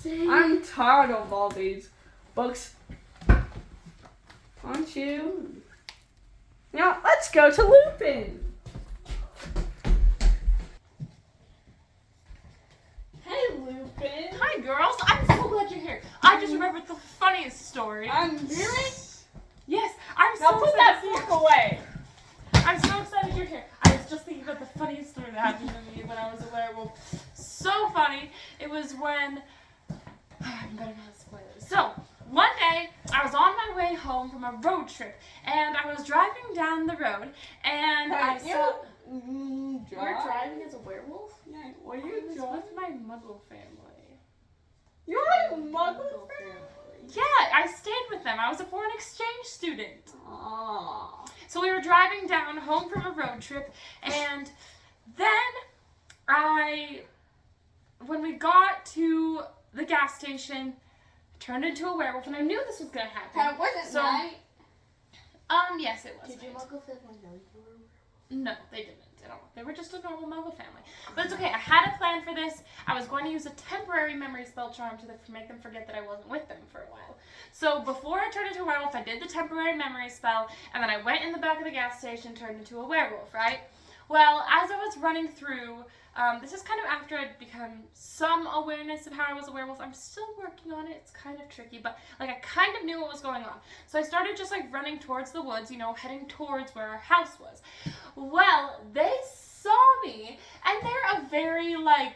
I'm tired of all these books. Aren't you? Now, let's go to Lupin. Hey, Lupin. Hi, girls. I'm so glad you're here. I just remembered the funniest story. Really? Yes, I'm Now so put excited. that book away. I'm so excited you're here. I was just thinking about the funniest story that happened to me when I was a werewolf. So funny. It was when... I'm better not spoil it. So, one day, I was on my way home from a road trip, and I was driving down the road, and I saw... You're driving as a werewolf? Yeah, were I you was driving? with my Muggle family. You're a Muggle family? Yeah, I stayed with them. I was a foreign exchange student. Aww. So we were driving down home from a road trip, and then when we got to the gas station, I turned into a werewolf, and I knew this was gonna happen. That wasn't night. Yes, it was. Did your Muggle family know you were? No, they didn't at all. They were just a normal Muggle family. But it's okay. I had a plan for this. I was going to use a temporary memory spell charm to make them forget that I wasn't with them for a while. So before I turned into a werewolf, I did the temporary memory spell, and then I went in the back of the gas station, turned into a werewolf, right? Well, as I was running through, this is kind of after I'd become some awareness of how I was a werewolf. I'm still working on it. It's kind of tricky, but like I kind of knew what was going on. So I started just like running towards the woods, you know, heading towards where our house was. Well, they saw me, and they're a very like,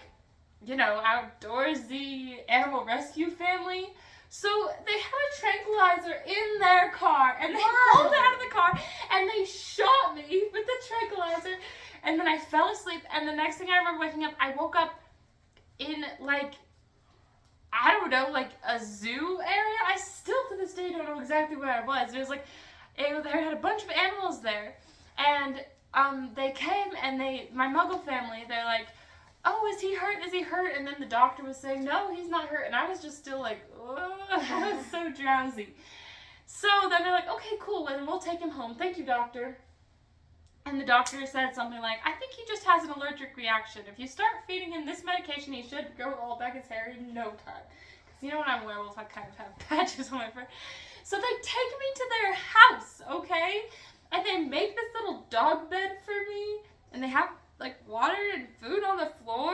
you know, outdoorsy animal rescue family. So they had a tranquilizer in their car, and they pulled out of the car, and they shot me with the tranquilizer, and then I fell asleep, and the next thing I remember waking up, I woke up in, like, I don't know, like a zoo area. I still to this day don't know exactly where I was. It was like, there had a bunch of animals there, and they came, and my Muggle family, they're like, oh, is he hurt? Is he hurt? And then the doctor was saying, no, he's not hurt. And I was just still like, oh, I was so drowsy. So then they're like, okay, cool, then we'll take him home. Thank you, doctor. And the doctor said something like, I think he just has an allergic reaction. If you start feeding him this medication, he should grow all back his hair in no time. Because you know when I'm a werewolf, I kind of have patches on my fur. So they take me to their house, okay? And they make this little dog bed for me. And they have like water and food on the floor,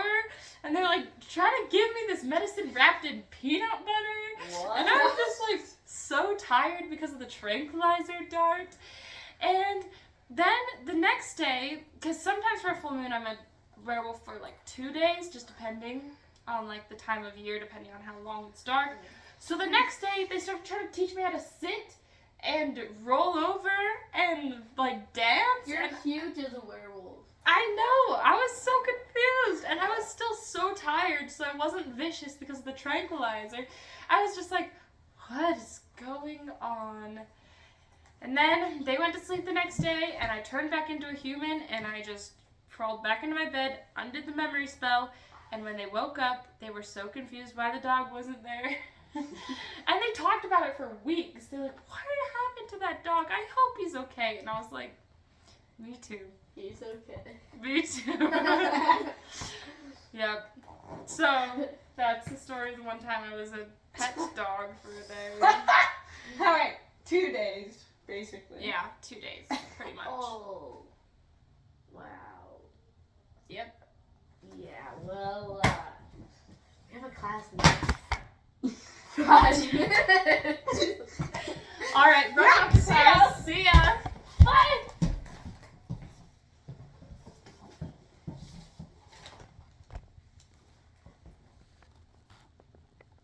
and they're like trying to give me this medicine wrapped in peanut butter. What? And I was just like so tired because of the tranquilizer dart. And then the next day, because sometimes for a full moon I'm a werewolf for like 2 days, just depending on like the time of year, depending on how long it's dark. So the next day they started trying to teach me how to sit and roll over and like dance. You're huge as a werewolf. I know, I was so confused, and I was still so tired, so I wasn't vicious because of the tranquilizer. I was just like, what is going on? And then they went to sleep the next day, and I turned back into a human, and I just crawled back into my bed, undid the memory spell, and when they woke up, they were so confused why the dog wasn't there. And they talked about it for weeks. They're like, what happened to that dog? I hope he's okay. And I was like, me too. He's okay. Me too. Yep. So, that's the story of the one time I was a pet dog for a day. Alright, 2 days, basically. Yeah, 2 days, pretty much. Oh. Wow. Yep. Yeah, well, we have a class now. Gosh. Alright, rock, paper, scissors. See ya. Bye.